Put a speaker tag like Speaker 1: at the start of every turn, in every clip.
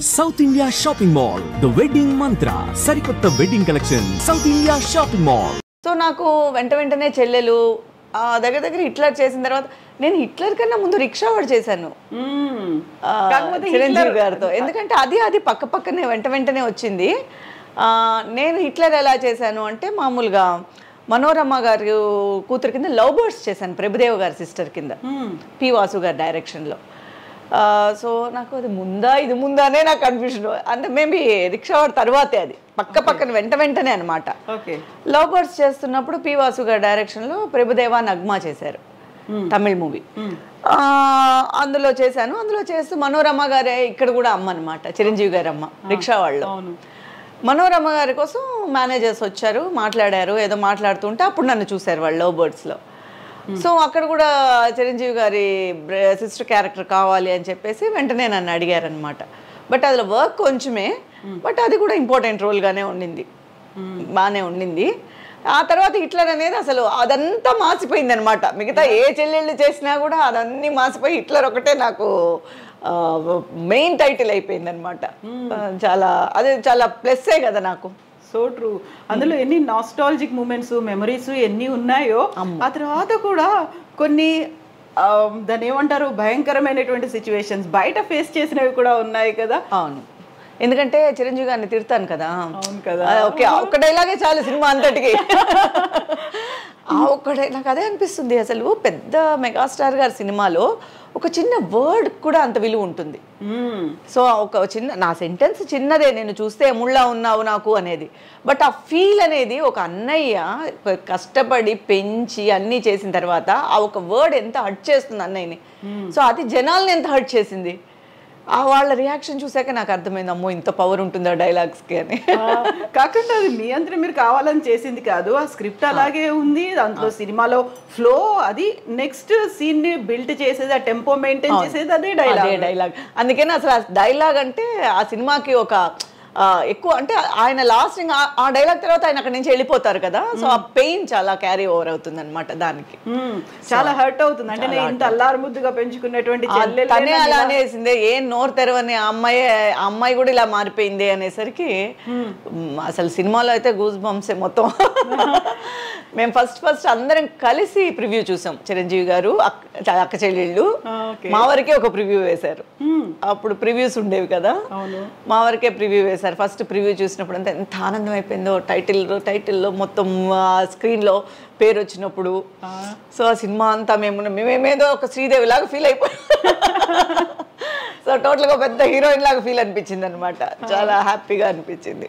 Speaker 1: South India shopping mall the wedding మంత్ర సరికొత్త wedding collection south India shopping mall.
Speaker 2: So నాకు వెంటనే చెల్లెలు దగ్గర హిట్లర్ చేసిన తర్వాత నేను హిట్లర్ కన్నా ముందు రిక్షా వాడు చేశాను చిరంజీవి గారితో. ఎందుకంటే అది పక్కనే వెంటనే వచ్చింది. నేను హిట్లర్ ఎలా చేశాను అంటే మామూలుగా మనోరమ గారి కూతురు కింద లవ్ బర్డ్స్ చేశాను, ప్రభుదేవ్ గారి సిస్టర్ కింద, పి వాసు గారి డైరెక్షన్లో. సో నాకు అది ఇది ముందానే నాకు కన్ఫ్యూజన్. అంటే మేబీ రిక్షా వాడి తర్వాతే అది పక్కన వెంటనే అనమాట. లవ్ బర్డ్స్ చేస్తున్నప్పుడు పి వాసు గారి డైరెక్షన్లో ప్రభుదేవా నగ్మా చేశారు, తమిళ్ మూవీ. అందులో చేశాను. అందులో చేస్తూ మనోరమ గారే ఇక్కడ కూడా అమ్మ అనమాట, చిరంజీవి గారి అమ్మ రిక్షా వాళ్ళు. మనోరమ గారి కోసం మేనేజర్స్ వచ్చారు, మాట్లాడారు, ఏదో మాట్లాడుతుంటే అప్పుడు నన్ను చూశారు వాళ్ళు లవ్ బర్డ్స్లో. సో అక్కడ కూడా చిరంజీవి గారి సిస్టర్ క్యారెక్టర్ కావాలి అని చెప్పేసి వెంటనే నన్ను అడిగారనమాట. బట్ అందులో వర్క్ కొంచెమే, బట్ అది కూడా ఇంపార్టెంట్ రోల్గానే ఉండింది, బాగానే ఉండింది. ఆ తర్వాత హిట్లర్ అనేది అసలు అదంతా మాసిపోయింది అనమాట. మిగతా ఏ చెల్లెళ్ళు చేసినా కూడా అదన్నీ మాసిపోయి హిట్లర్ ఒకటే నాకు మెయిన్ టైటిల్ అయిపోయింది అనమాట. చాలా ప్లస్సే కదా నాకు.
Speaker 3: So true. అందులో ఎన్ని నాస్టాలజిక్ మూమెంట్స్, మెమరీస్ ఎన్ని ఉన్నాయో, ఆ తర్వాత కూడా కొన్ని దాన్ని ఏమంటారు భయంకరమైనటువంటి సిచ్యువేషన్స్ బయట ఫేస్ చేసినవి కూడా ఉన్నాయి కదా.
Speaker 2: అవును, ఎందుకంటే చిరంజీవి గారిని తిడతాను కదా.
Speaker 3: అవును కదా.
Speaker 2: ఓకే, ఒక్క డైలాగే చాలు సినిమా అంతటికి. నాకు అదే అనిపిస్తుంది, అసలు పెద్ద మెగాస్టార్ గారి సినిమాలో ఒక చిన్న వర్డ్ కూడా అంత విలువ ఉంటుంది. సో ఒక నా సెంటెన్స్ చిన్నదే, నేను చూస్తే ఎముళ్ళా ఉన్నావు నాకు అనేది, బట్ ఆ ఫీల్ అనేది ఒక అన్నయ్య కష్టపడి పెంచి అన్నీ చేసిన తర్వాత ఆ ఒక వర్డ్ ఎంత హర్ట్ చేస్తుంది అన్నయ్యని. సో అది జనాల్ని ఎంత హర్ట్ చేసింది. వాళ్ళ రియాక్షన్ చూసాక నాకు అర్థమైంది, అమ్మో ఇంత పవర్ ఉంటుందా డైలాగ్స్కి అని.
Speaker 3: కాకుండా అది మీ అంతా మీరు కావాలని చేసింది కాదు, ఆ స్క్రిప్ట్ అలాగే ఉంది. దాంట్లో సినిమాలో ఫ్లో, అది నెక్స్ట్ సీన్ ని బిల్డ్ చేసేది, ఆ టెంపో మెయింటైన్ చేసేది అదే డైలాగ్.
Speaker 2: అందుకని అసలు ఆ డైలాగ్ అంటే ఆ సినిమాకి ఒక ఎక్కువ, అంటే ఆయన లాస్ట్ ఆ డైలాగ్ తర్వాత ఆయన అక్కడి నుంచి వెళ్ళిపోతారు కదా. సో ఆ పెయిన్ చాలా క్యారీ ఓవర్ అవుతుంది అనమాట, దానికి
Speaker 3: చాలా హర్ట్ అవుతుంది. అంటే నేను ఇంత అల్లారు ముద్దుగా పెంచుకున్నటువంటి
Speaker 2: తనే అలా అనేసిందే, ఏం నోరు తెరవని ఆ అమ్మాయి కూడా ఇలా మారిపోయింది అనేసరికి అసలు సినిమాలో అయితే గూస్ బంప్సే మొత్తం. మేము ఫస్ట్ అందరం కలిసి ప్రివ్యూ చూసాం. చిరంజీవి గారు, అక్క చెల్లెళ్ళు, మా వరకే ఒక ప్రివ్యూ వేశారు. అప్పుడు ప్రివ్యూస్ ఉండేవి కదా, మా వరకే ప్రివ్యూ వేశారు. ఫస్ట్ ప్రివ్యూ చూసినప్పుడు అంతా ఎంత ఆనందం అయిపోయిందో, టైటిల్లో మొత్తం స్క్రీన్లో పేరు వచ్చినప్పుడు. సో ఆ సినిమా అంతా మేమేదో ఒక శ్రీదేవి లాగా ఫీల్ అయిపోయాం. సో టోటల్గా పెద్ద హీరోయిన్ లాగా ఫీల్ అనిపించింది అనమాట, చాలా హ్యాపీగా అనిపించింది.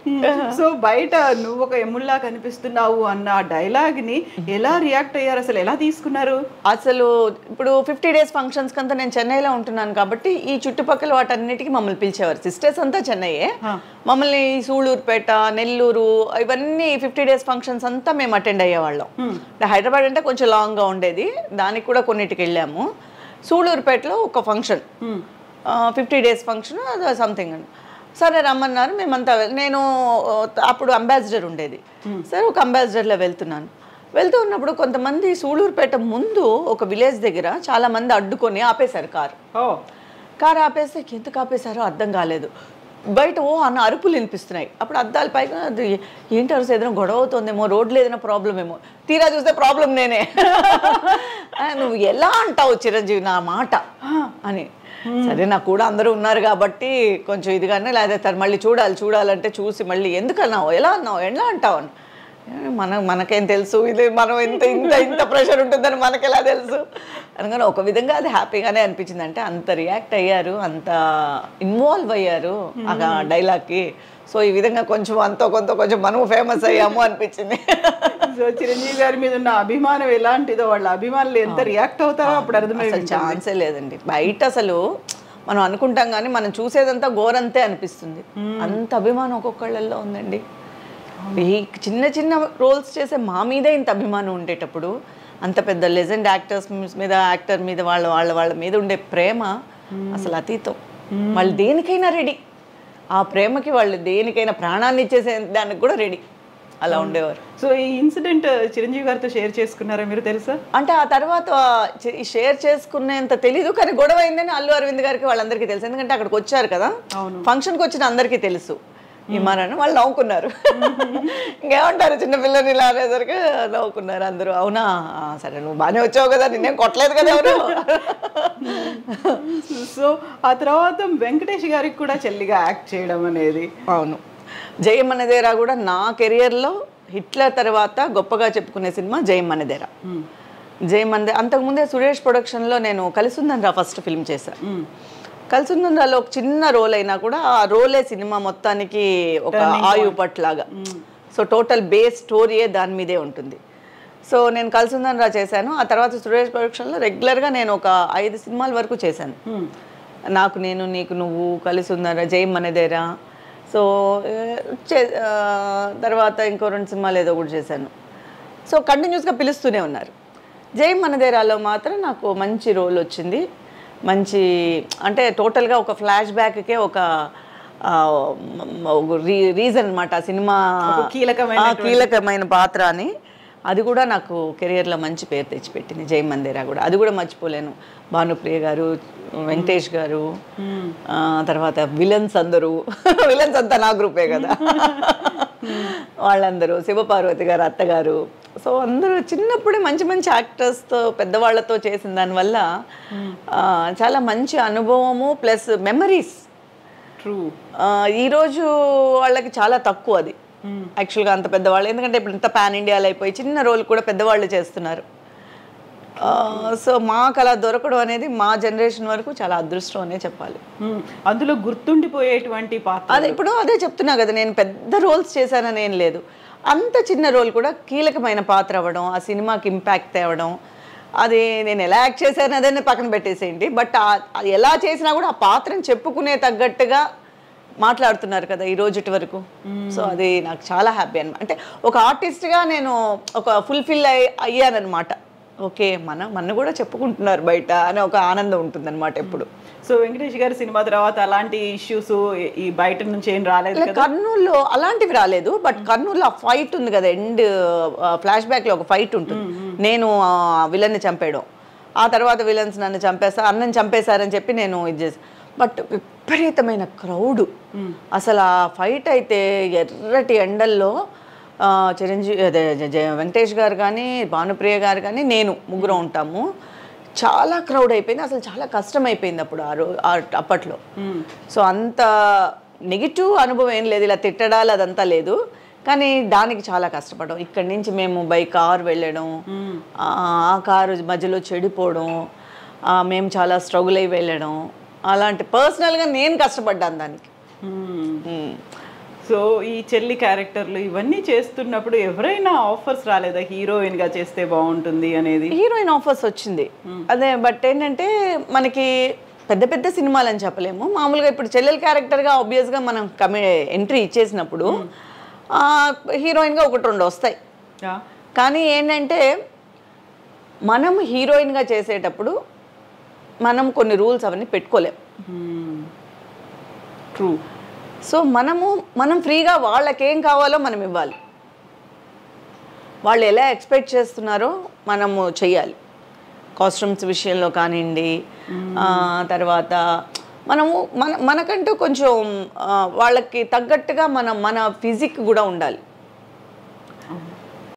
Speaker 3: సో బయట నువ్వు ఒక ఎముల్లా కనిపిస్తున్నావు అన్న డైలాగ్ ని ఎలా రియాక్ట్ అయ్యారు, అసలు ఎలా తీసుకున్నారు?
Speaker 2: అసలు ఇప్పుడు 50 days ఫంక్షన్స్ కంతా నేను చెన్నైలో ఉంటున్నాను కాబట్టి ఈ చుట్టుపక్కల వాటన్నిటికీ మమ్మల్ని పిలిచేవారు. సిస్టర్స్ అంతా చెన్నైయే, మమ్మల్ని సూళూరుపేట, నెల్లూరు, ఇవన్నీ 50 days ఫంక్షన్స్ అంతా మేము అటెండ్ అయ్యేవాళ్ళం. హైదరాబాద్ అంటే కొంచెం లాంగ్గా ఉండేది, దానికి కూడా కొన్నిటికి వెళ్ళాము. సూళూరుపేటలో ఒక ఫంక్షన్, 50 days ఫంక్షన్ సంథింగ్ అని, సరే రమ్మన్నారు. మేమంతా నేను అప్పుడు అంబాసిడర్ ఉండేది, సరే ఒక అంబాసిడర్లో వెళ్తూ ఉన్నప్పుడు కొంతమంది సూళూరుపేట ముందు ఒక విలేజ్ దగ్గర చాలా మంది అడ్డుకొని ఆపేశారు కారు ఆపేస్తే ఎందుకు ఆపేశారో అర్థం కాలేదు. బయట అన్న అరుపులు వినిపిస్తున్నాయి. అప్పుడు అద్దాల పైన ఏంటి అరుసు, ఏదైనా గొడవ అవుతుందేమో, రోడ్లు ఏదైనా ప్రాబ్లం ఏమో, తీరా చూస్తే ప్రాబ్లం నేనే. నువ్వు ఎలా అంటావు చిరంజీవి నా మాట అని. సరే నాకు కూడా అందరూ ఉన్నారు కాబట్టి కొంచెం ఇదిగానే, లేదా మళ్ళీ చూడాలంటే చూసి మళ్ళీ ఎందుకు అన్నావు, ఎలా అంటావు అని. మనకేం తెలుసు, ఇది మనం ఇంత ప్రెషర్ ఉంటుందని మనకెలా తెలుసు అనగానే ఒక విధంగా అది హ్యాపీగానే అనిపించింది. అంటే అంత రియాక్ట్ అయ్యారు, అంత ఇన్వాల్వ్ అయ్యారు ఆ డైలాగ్కి. సో ఈ విధంగా కొంచెం మనం ఫేమస్ అయ్యాము అనిపించింది.
Speaker 3: సో చిరంజీవి గారి మీద ఉన్న అభిమానం ఎలాంటిదో, వాళ్ళ అభిమానులు ఎంత రియాక్ట్ అవుతారో అప్పుడు అర్థమైంది.
Speaker 2: ఛాన్సే లేదండి. బయట అసలు మనం అనుకుంటాం కానీ మనం చూసేదంతా ఘోరంతే అనిపిస్తుంది, అంత అభిమానం ఒక్కొక్కళ్ళల్లో ఉందండి. ఈ చిన్న రోల్స్ చేసే మా మీదే ఇంత అభిమానం ఉండేటప్పుడు, అంత పెద్ద లెజెండ్ యాక్టర్ మీద వాళ్ళ మీద ఉండే ప్రేమ అసలు అతీతం. వాళ్ళు దేనికైనా రెడీ, ఆ ప్రేమకి వాళ్ళు దేనికైనా ప్రాణాన్ని ఇచ్చేసే దానికి కూడా రెడీ. అలా ఉండేవారు.
Speaker 3: సో ఈ ఇన్సిడెంట్ చిరంజీవి గారితో షేర్ చేసుకున్నారా మీరు, తెలుసా?
Speaker 2: అంటే ఆ తర్వాత షేర్ చేసుకునేంత తెలీదు, కానీ గొడవ అయిందని అల్లు అరవింద్ గారికి వాళ్ళందరికీ తెలుసు. ఎందుకంటే అక్కడికి వచ్చారు కదా, ఫంక్షన్కి వచ్చిన అందరికీ తెలుసు ఇమారని. వాళ్ళు నవ్వుకున్నారు. ఇంకేమంటారు, చిన్నపిల్లని ఇలా అనేసరికి నవ్వుకున్నారు అందరూ. అవునా, సరే నువ్వు బాగానే వచ్చావు కదా, నిన్నేం కొట్టలేదు కదా ఎవరు.
Speaker 3: సో ఆ తర్వాత వెంకటేష్ గారికి కూడా చెల్లిగా యాక్ట్ చేయడం అనేది.
Speaker 2: అవును, జయం అనేదేరా కూడా నా కెరియర్లో హిట్లర్ తర్వాత గొప్పగా చెప్పుకునే సినిమా జయం అనేదేరా. జయం అనేదే అంతకుముందే సురేష్ ప్రొడక్షన్లో నేను కలిసుందనరా ఫస్ట్ ఫిల్మ్ చేశాను. కలిసుందనరాలో ఒక చిన్న రోల్ అయినా కూడా ఆ రోలే సినిమా మొత్తానికి ఒక ఆయువు పట్లాగా. సో టోటల్ బేస్ స్టోరీయే దాని మీదే ఉంటుంది. సో నేను కలిసుందనరా చేశాను. ఆ తర్వాత సురేష్ ప్రొడక్షన్లో రెగ్యులర్గా నేను ఒక 5 సినిమాల వరకు చేశాను. నాకు నేను, నీకు నువ్వు, కలిసుందనరా, జయం అనేదేరా. సో తర్వాత ఇంకో 2 సినిమాలు ఏదో కూడా చేశాను. సో కంటిన్యూస్గా పిలుస్తూనే ఉన్నారు. జయం అనేదేరాలో మాత్రం నాకు మంచి రోల్ వచ్చింది. మంచి అంటే టోటల్గా ఒక ఫ్లాష్ బ్యాక్కే ఒక రీజన్ అనమాట ఆ సినిమా, కీలకమైన పాత్ర అని. అది కూడా నాకు కెరియర్లో మంచి పేరు తెచ్చిపెట్టింది జయం మందిరా కూడా. అది కూడా మర్చిపోలేను. భానుప్రియ గారు, వెంకటేష్ గారు, తర్వాత విలన్స్ అందరూ, విలన్స్ అంతా నా గ్రూపే కదా, వాళ్ళందరూ, శివపార్వతి గారు అత్తగారు. సో అందరూ చిన్నప్పుడే మంచి మంచి యాక్టర్స్తో, పెద్దవాళ్లతో చేసిన దానివల్ల చాలా మంచి అనుభవము ప్లస్ మెమరీస్.
Speaker 3: ట్రూ.
Speaker 2: ఈరోజు వాళ్ళకి చాలా తక్కువ అది యాక్చువల్గా, అంత పెద్దవాళ్ళు. ఎందుకంటే ఇప్పుడు ఇంత పాన్ ఇండియాలో అయిపోయి చిన్న రోల్ కూడా పెద్దవాళ్ళు చేస్తున్నారు. సో మాకు అలా దొరకడం అనేది మా జనరేషన్ వరకు చాలా అదృష్టం అనే చెప్పాలి.
Speaker 3: అందులో గుర్తుండిపోయేటువంటి పాత్ర
Speaker 2: అదే ఇప్పుడు అదే చెప్తున్నా కదా, నేను పెద్ద రోల్స్ చేశానని ఏం లేదు. అంత చిన్న రోల్ కూడా కీలకమైన పాత్ర అవ్వడం, ఆ సినిమాకి ఇంపాక్ట్ తేవడం, అది నేను ఎలా యాక్ట్ చేశాను అదే పక్కన పెట్టేసేయండి. బట్ అది ఎలా చేసినా కూడా ఆ పాత్రను చెప్పుకునే తగ్గట్టుగా మాట్లాడుతున్నారు కదా ఈ రోజుటి వరకు. సో అది నాకు చాలా హ్యాపీ అనమాట. అంటే ఒక ఆర్టిస్ట్గా నేను ఒక ఫుల్ఫిల్ అయ్యానమాట. ఓకే, మన కూడా చెప్పుకుంటున్నారు బయట అనే ఒక ఆనందం ఉంటుందన్నమాట ఎప్పుడు.
Speaker 3: సో వెంకటేష్ గారి సినిమా తర్వాత అలాంటి ఇష్యూస్ ఈ బయట నుంచి ఏం రాలేదు?
Speaker 2: కర్నూలులో అలాంటివి రాలేదు. బట్ కర్నూలులో ఆ ఫైట్ ఉంది కదా, ఎండ్ ఫ్లాష్ బ్యాక్లో ఒక ఫైట్ ఉంటుంది. నేను విలన్ని చంపేయడం, ఆ తర్వాత విలన్స్ నన్ను అన్నని చంపేశారని చెప్పి నేను ఇది చేసి. బట్ విపరీతమైన క్రౌడ్ అసలు. ఆ ఫైట్ అయితే ఎర్రటి ఎండల్లో చిరంజీవి అదే వెంకటేష్ గారు కానీ, భానుప్రియ గారు కానీ, నేను ముగ్గురు ఉంటాము. చాలా క్రౌడ్ అయిపోయింది. అసలు చాలా కష్టం అయిపోయింది అప్పుడు అప్పట్లో. సో అంత నెగిటివ్ అనుభవం ఏం లేదు, ఇలా తిట్టడాలు అదంతా లేదు. కానీ దానికి చాలా కష్టపడడం. ఇక్కడి నుంచి మేము బై కార్ వెళ్ళడం, ఆ కారు మధ్యలో చెడిపోవడం, మేము చాలా స్ట్రగుల్ అయి వెళ్ళడం, అలాంటి పర్సనల్గా నేను కష్టపడ్డాను దానికి.
Speaker 3: సో ఈ చెల్లి క్యారెక్టర్లు ఇవన్నీ చేస్తున్నప్పుడు ఎవరైనా ఆఫర్స్ రాలేదా హీరోయిన్గా చేస్తే బాగుంటుంది అనేది?
Speaker 2: హీరోయిన్ ఆఫర్స్ వచ్చింది అదే. బట్ ఏంటంటే మనకి పెద్ద పెద్ద సినిమాలు అని చెప్పలేము. మామూలుగా ఇప్పుడు చెల్లెల క్యారెక్టర్గా ఆబ్వియస్గా మనం ఎంట్రీ ఇచ్చేసినప్పుడు హీరోయిన్గా 1-2 వస్తాయి. కానీ ఏంటంటే మనం హీరోయిన్గా చేసేటప్పుడు మనం కొన్ని రూల్స్ అవన్నీ పెట్టుకోలేం.
Speaker 3: ట్రూ.
Speaker 2: సో మనం ఫ్రీగా వాళ్ళకేం కావాలో మనం ఇవ్వాలి. వాళ్ళు ఎలా ఎక్స్పెక్ట్ చేస్తున్నారో మనము చెయ్యాలి. కాస్ట్యూమ్స్ విషయంలో కానివ్వండి, తర్వాత మనకంటూ కొంచెం వాళ్ళకి తగ్గట్టుగా మన ఫిజిక్ కూడా ఉండాలి.